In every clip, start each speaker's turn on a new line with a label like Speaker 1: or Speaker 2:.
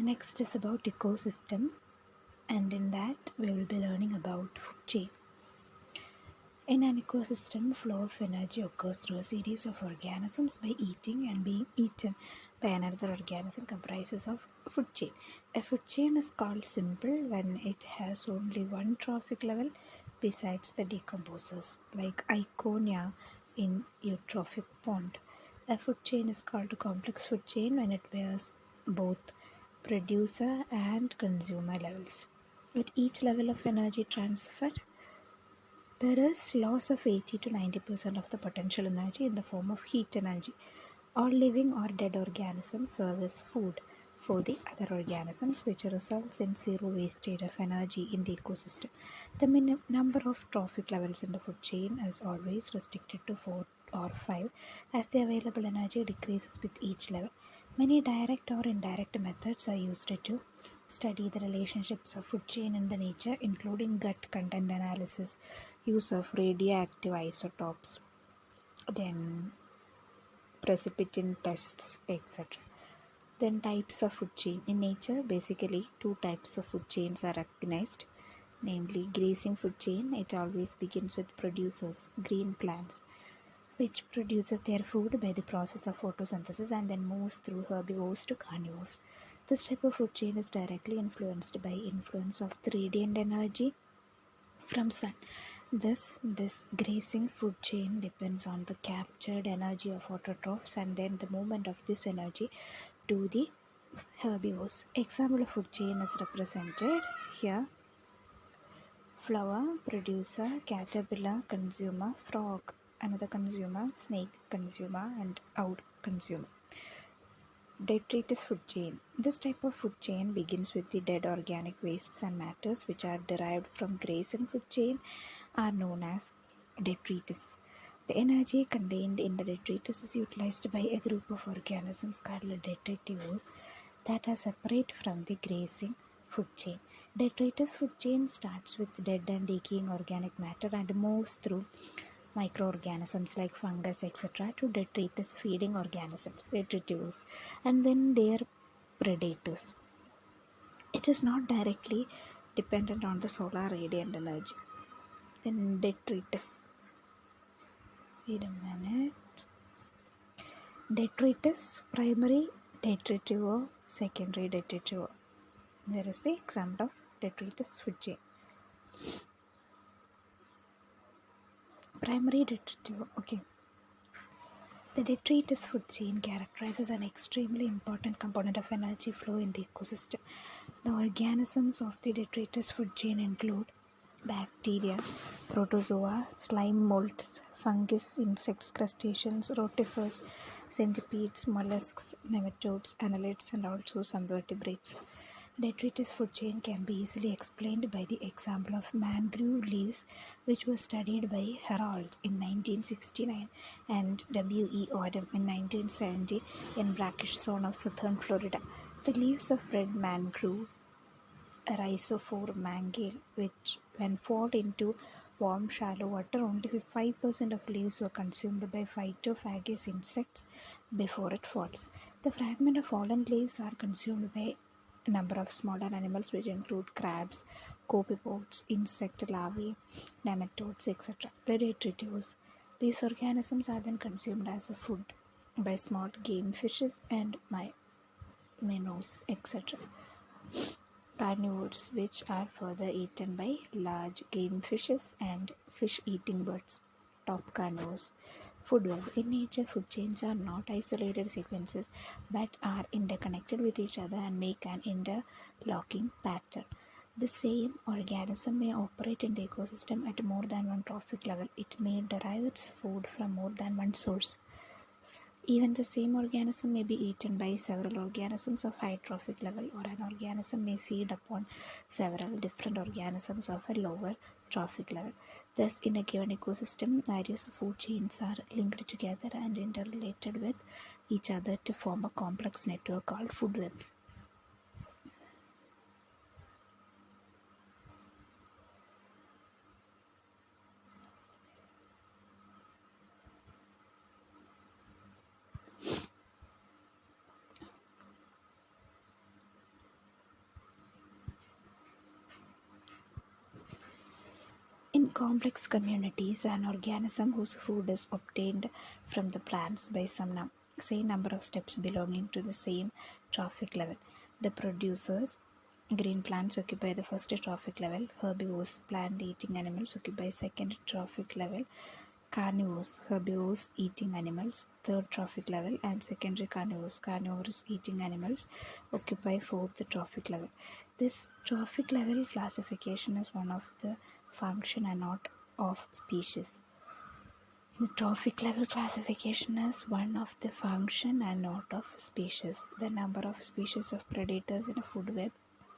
Speaker 1: Next is about ecosystem, and in that we will be learning about food chain. In an ecosystem, flow of energy occurs through a series of organisms by eating and being eaten by another organism comprises of food chain. A food chain is called simple when it has only one trophic level besides the decomposers, like Iconia in eutrophic pond. A food chain is called a complex food chain when it bears both producer and consumer levels. At each level of energy transfer, there is loss of 80 to 90% of the potential energy in the form of heat energy. All living or dead organisms serve as food for the other organisms, which results in zero wastage of energy in the ecosystem. The number of trophic levels in the food chain is always restricted to 4 or 5 as the available energy decreases with each level. Many direct or indirect methods are used to study the relationships of food chain in the nature, including gut content analysis, use of radioactive isotopes, then precipitin tests, etc. Then types of food chain. In nature, basically two types of food chains are recognized, namely grazing food chain. It always begins with producers, green plants, which produces their food by the process of photosynthesis and then moves through herbivores to carnivores. This type of food chain is directly influenced by influence of the radiant energy from sun. This grazing food chain depends on the captured energy of autotrophs and then the movement of this energy to the herbivores. Example of food chain is represented here: flower, producer, caterpillar, consumer, frog, another consumer, snake, consumer, and owl, consumer. Detritus food chain. This type of food chain begins with the dead organic wastes and matters which are derived from grazing food chain are known as detritus. The energy contained in the detritus is utilized by a group of organisms called detritivores that are separate from the grazing food chain. Detritus food chain starts with dead and decaying organic matter and moves through microorganisms like fungus, etc., to detritus feeding organisms, detritivores, and then their predators. It is not directly dependent on the solar radiant energy. Then detritus. Wait a minute. Detritus, primary detritivore, secondary detritivore. There is the example of detritus food chain. Primary detritivore. Okay. The detritus food chain characterizes an extremely important component of energy flow in the ecosystem. The organisms of the detritus food chain include bacteria, protozoa, slime molds, fungus, insects, crustaceans, rotifers, centipedes, mollusks, nematodes, annelids, and also some vertebrates. Detritus food chain can be easily explained by the example of mangrove leaves, which was studied by Herald in 1969 and W.E. Odom in 1970 in brackish zone of southern Florida. The leaves of red mangrove, Rhizophore mangale, which when fall into warm shallow water, only 5% of leaves were consumed by phytophagous insects before it falls. The fragment of fallen leaves are consumed by a number of smaller animals which include crabs, copepods, insect larvae, nematodes, etc. Predators. These organisms are then consumed as a food by small game fishes and minnows, etc. Carnivores, which are further eaten by large game fishes and fish-eating birds. Top carnivores. Food web. In nature, food chains are not isolated sequences but are interconnected with each other and make an interlocking pattern. The same organism may operate in the ecosystem at more than one trophic level. It may derive its food from more than one source. Even the same organism may be eaten by several organisms of high trophic level, or an organism may feed upon several different organisms of a lower trophic level. Thus, in a given ecosystem, various food chains are linked together and interrelated with each other to form a complex network called food web. In complex communities, an organism whose food is obtained from the plants by some same number of steps belonging to the same trophic level. The producers, green plants, occupy the first trophic level. Herbivores, plant-eating animals, occupy second trophic level. Carnivores, herbivores eating animals, third trophic level, and secondary carnivores, carnivores eating animals, occupy fourth trophic level. This trophic level classification is one of the function and not of species. The trophic level classification is one of the function and not of species. The number of species of predators in a food web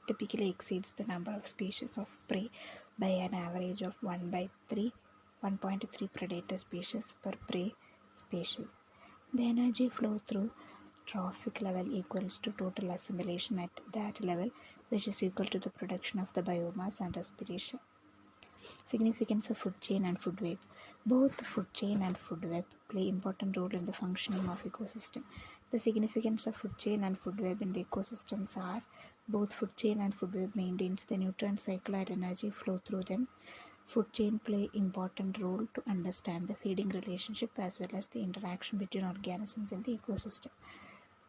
Speaker 1: typically exceeds the number of species of prey by an average of 1.3 predator species per prey species. The energy flow through trophic level equals to total assimilation at that level, which is equal to the production of the biomass and respiration. Significance of food chain and food web. Both the food chain and food web play important role in the functioning of ecosystem. The significance of food chain and food web in the ecosystems are: both food chain and food web maintains the nutrient cycle and energy flow through them. Food chain play important role to understand the feeding relationship as well as the interaction between organisms in the ecosystem.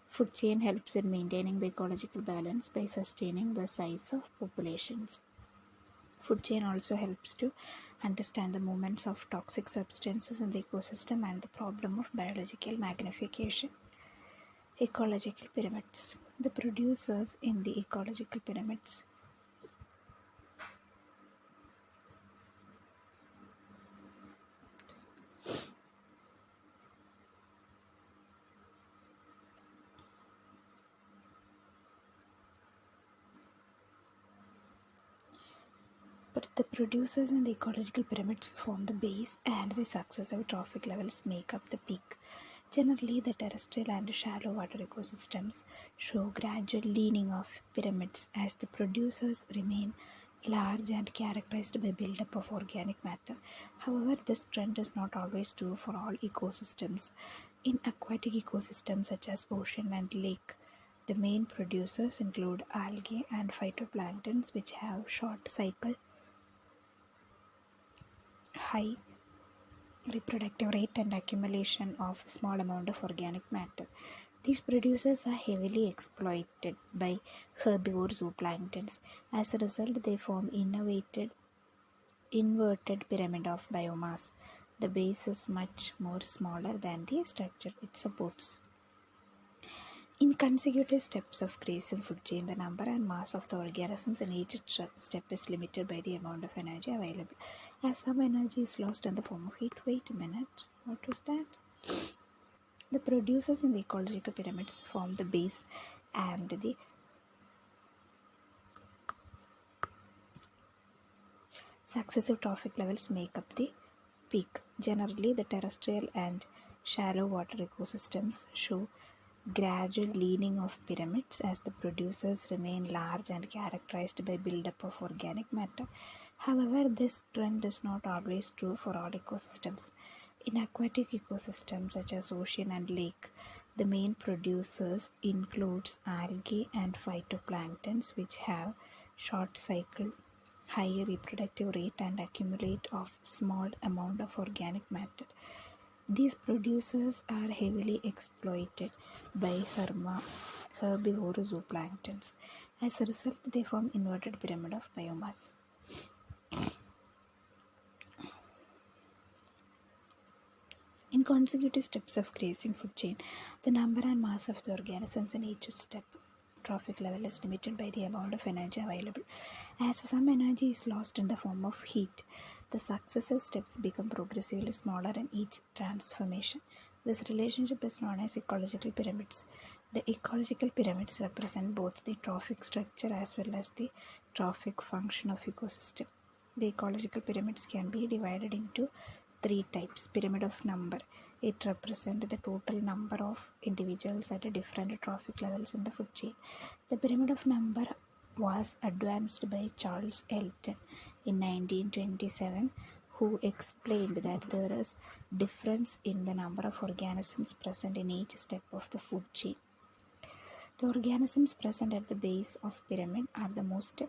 Speaker 1: Food chain helps in maintaining the ecological balance by sustaining the size of populations. Food chain also helps to understand the movements of toxic substances in the ecosystem and the problem of biological magnification. Ecological pyramids. The producers in the ecological pyramids But the producers in the ecological pyramids form the base, and the successive trophic levels make up the peak. Generally, the terrestrial and shallow water ecosystems show gradual leaning of pyramids as the producers remain large and characterized by buildup of organic matter. However, this trend is not always true for all ecosystems. In aquatic ecosystems such as ocean and lake, the main producers include algae and phytoplanktons, which have short cycle, high reproductive rate and accumulation of small amount of organic matter. These producers are heavily exploited by herbivore zooplanktons. As a result, they form inverted pyramid of biomass. The base is much more smaller than the structure it supports. In consecutive steps of grazing food chain, the number and mass of the organisms in each step is limited by the amount of energy available. As some energy is lost in the form of heat. Wait a minute, what was that? The producers in the ecological pyramids form the base, and the successive trophic levels make up the peak. Generally, the terrestrial and shallow water ecosystems show gradual leaning of pyramids as the producers remain large and characterized by buildup of organic matter. However, this trend is not always true for all ecosystems. In aquatic ecosystems such as ocean and lake, the main producers includes algae and phytoplanktons, which have short cycle, high reproductive rate and accumulate of small amount of organic matter. These producers are heavily exploited by herbivore zooplanktons. As a result, they form inverted pyramid of biomass. In consecutive steps of grazing food chain, the number and mass of the organisms in each step trophic level is limited by the amount of energy available. As some energy is lost in the form of heat, the successive steps become progressively smaller in each transformation. This relationship is known as ecological pyramids. The ecological pyramids represent both the trophic structure as well as the trophic function of ecosystem. The ecological pyramids can be divided into three types. Pyramid of number. It represents the total number of individuals at different trophic levels in the food chain. The pyramid of number was advanced by Charles Elton in 1927, who explained that there is difference in the number of organisms present in each step of the food chain. The organisms present at the base of pyramid are the most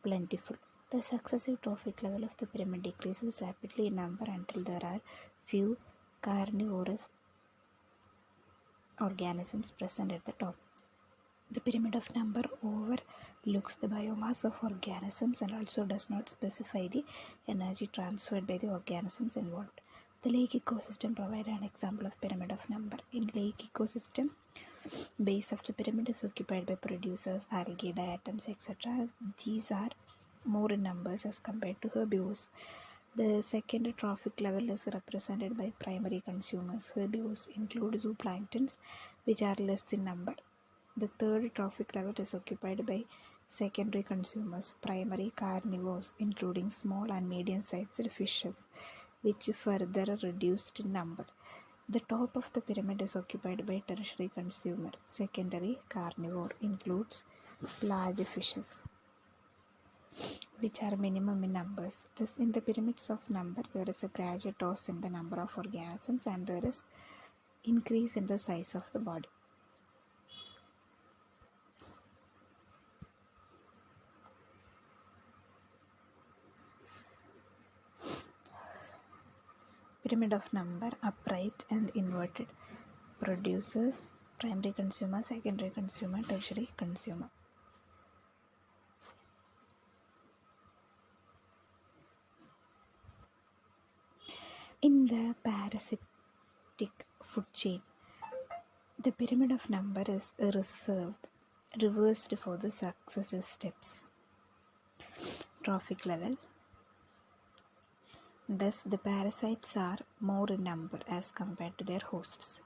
Speaker 1: plentiful. The successive trophic level of the pyramid decreases rapidly in number until there are few carnivorous organisms present at the top. The pyramid of number overlooks the biomass of organisms and also does not specify the energy transferred by the organisms involved. The lake ecosystem provides an example of pyramid of number. In lake ecosystem, base of the pyramid is occupied by producers, algae, diatoms, etc. These are more in numbers as compared to herbivores. The second trophic level is represented by primary consumers. Herbivores include zooplanktons, which are less in number. The third trophic level is occupied by secondary consumers, primary carnivores, including small and medium-sized fishes, which further reduced in number. The top of the pyramid is occupied by tertiary consumer. Secondary carnivore includes large fishes, which are minimum in numbers. Thus, in the pyramids of number, there is a gradual toss in the number of organisms and there is increase in the size of the body. Pyramid of number, upright and inverted, producers, primary consumer, secondary consumer, tertiary consumer. In the parasitic food chain, the pyramid of number is reversed for the successive steps. Trophic level. Thus, the parasites are more in number as compared to their hosts.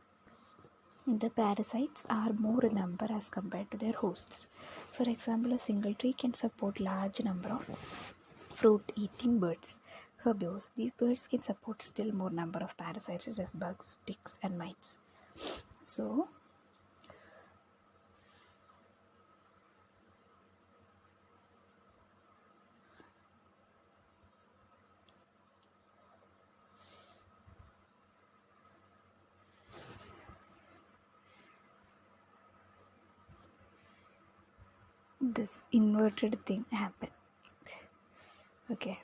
Speaker 1: The parasites are more in number as compared to their hosts. For example, a single tree can support large number of fruit-eating birds, herbivores. These birds can support still more number of parasites such as bugs, ticks, and mites. So, this inverted thing happen. Okay.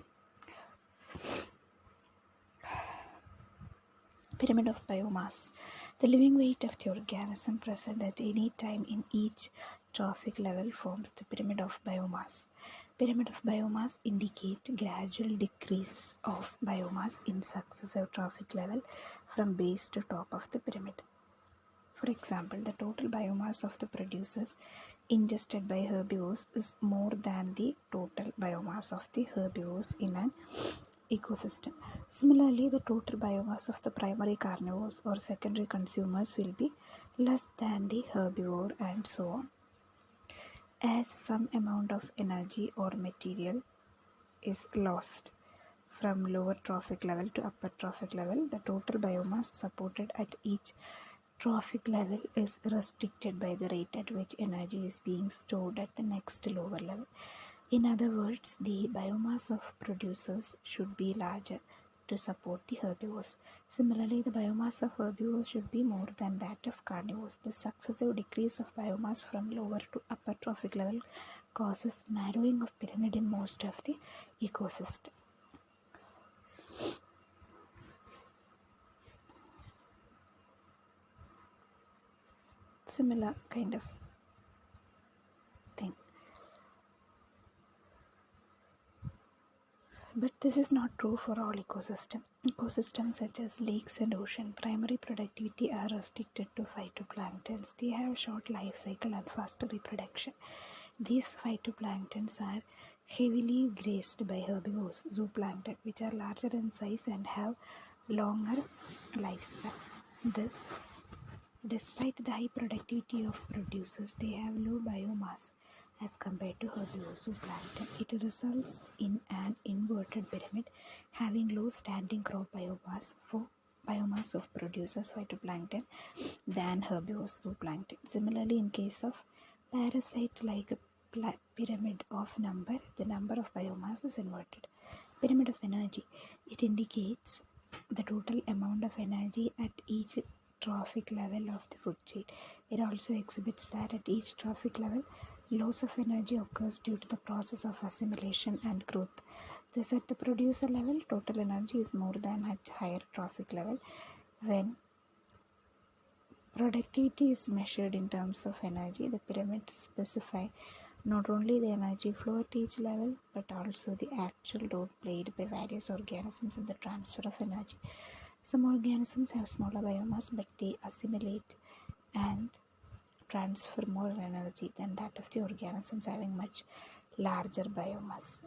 Speaker 1: Pyramid of biomass. The living weight of the organism present at any time in each trophic level forms the pyramid of biomass. Pyramid of biomass indicate gradual decrease of biomass in successive trophic level from base to top of the pyramid. For example, the total biomass of the producers ingested by herbivores is more than the total biomass of the herbivores in an ecosystem. Similarly, the total biomass of the primary carnivores or secondary consumers will be less than the herbivore and so on. As some amount of energy or material is lost from lower trophic level to upper trophic level, the total biomass supported at each trophic level is restricted by the rate at which energy is being stored at the next lower level. In other words, the biomass of producers should be larger to support the herbivores. Similarly, the biomass of herbivores should be more than that of carnivores. The successive decrease of biomass from lower to upper trophic level causes narrowing of pyramid in most of the ecosystem. Similar kind of thing. But this is not true for all ecosystems. Ecosystems such as lakes and ocean, primary productivity are restricted to phytoplanktons. They have short life cycle and faster reproduction. These phytoplanktons are heavily grazed by herbivores, zooplankton, which are larger in size and have longer lifespan. Thus, despite the high productivity of producers, they have low biomass as compared to herbivores, zooplankton. It results in an inverted pyramid, having low standing crop biomass of producers, phytoplankton, than herbivores, zooplankton. Similarly, in case of parasite-like pyramid of number, the number of biomass is inverted. Pyramid of energy. It indicates the total amount of energy at each trophic level of the food chain. It also exhibits that at each trophic level, loss of energy occurs due to the process of assimilation and growth. Thus, at the producer level, total energy is more than at higher trophic level. When productivity is measured in terms of energy, the pyramid specify not only the energy flow at each level, but also the actual role played by various organisms in the transfer of energy. Some organisms have smaller biomass, but they assimilate and transfer more energy than that of the organisms having much larger biomass.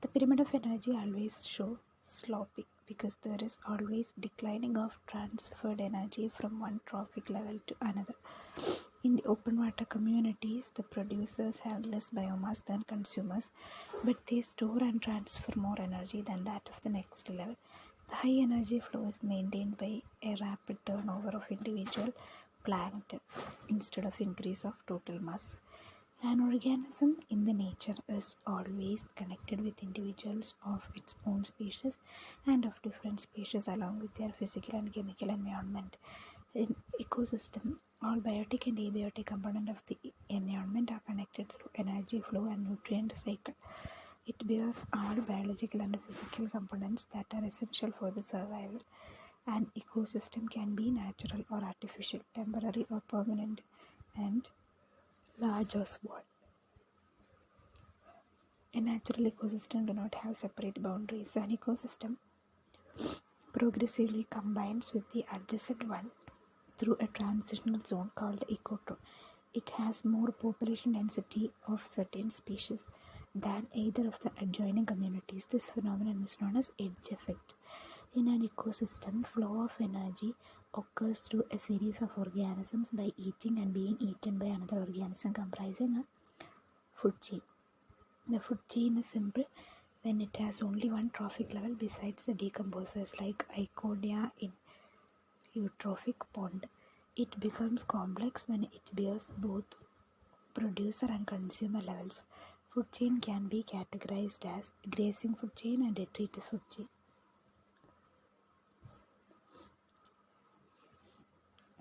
Speaker 1: The pyramid of energy always show sloping because there is always declining of transferred energy from one trophic level to another. In the open water communities, the producers have less biomass than consumers, but they store and transfer more energy than that of the next level. The high energy flow is maintained by a rapid turnover of individual plankton instead of increase of total mass. An organism in the nature is always connected with individuals of its own species and of different species along with their physical and chemical environment. In ecosystem, all biotic and abiotic components of the environment are connected through energy flow and nutrient cycle. It bears all biological and physical components that are essential for the survival. An ecosystem can be natural or artificial, temporary or permanent, and large or small. A natural ecosystem do not have separate boundaries. An ecosystem progressively combines with the adjacent one through a transitional zone called ecotone. It has more population density of certain species than either of the adjoining communities. This phenomenon is known as edge effect. In an ecosystem, flow of energy occurs through a series of organisms by eating and being eaten by another organism, comprising a food chain. The food chain is simple when it has only one trophic level besides the decomposers like Iodia in eutrophic pond. It becomes complex when it bears both producer and consumer levels. Food chain can be categorized as grazing food chain and detritus food chain.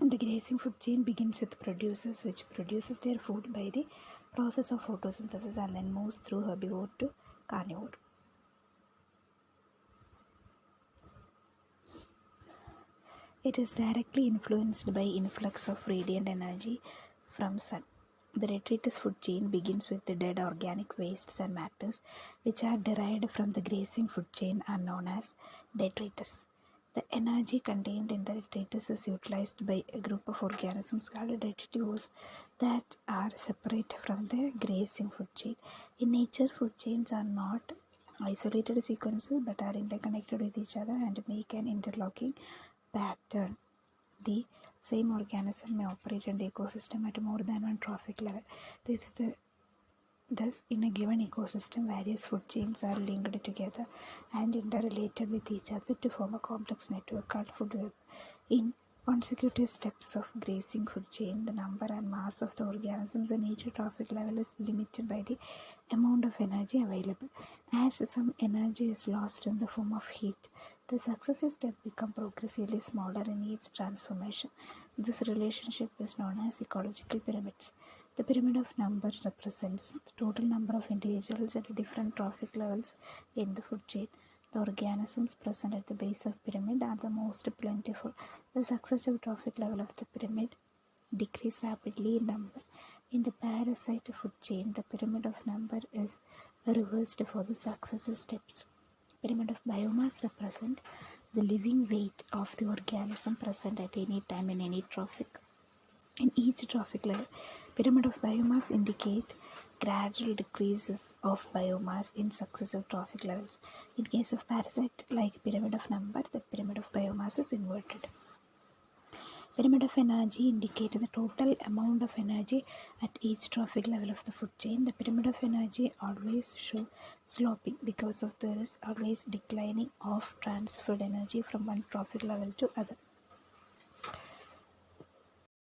Speaker 1: The grazing food chain begins with producers, which produces their food by the process of photosynthesis and then moves through herbivore to carnivore. It is directly influenced by influx of radiant energy from sun. The detritus food chain begins with the dead organic wastes and matters which are derived from the grazing food chain are known as detritus. The energy contained in the detritus is utilized by a group of organisms called detritivores that are separate from the grazing food chain. In nature, food chains are not isolated sequences but are interconnected with each other and make an interlocking pattern. The same organism may operate in the ecosystem at more than one trophic level. Thus, in a given ecosystem, various food chains are linked together and interrelated with each other to form a complex network called food web. In consecutive steps of grazing food chain, the number and mass of the organisms in each trophic level is limited by the amount of energy available. As some energy is lost in the form of heat, the successive steps become progressively smaller in each transformation. This relationship is known as ecological pyramids. The pyramid of numbers represents the total number of individuals at different trophic levels in the food chain. The organisms present at the base of pyramid are the most plentiful. The successive trophic level of the pyramid decrease rapidly in number. In the parasite food chain, the pyramid of number is reversed for the successive steps. Pyramid of biomass represent the living weight of the organism present at any time in any trophic. In each trophic level, pyramid of biomass indicate gradual decreases of biomass in successive trophic levels. In case of parasite, like pyramid of number, the pyramid of biomass is inverted. Pyramid of energy indicate the total amount of energy at each trophic level of the food chain. The pyramid of energy always show sloping because of there is always declining of transferred energy from one trophic level to other.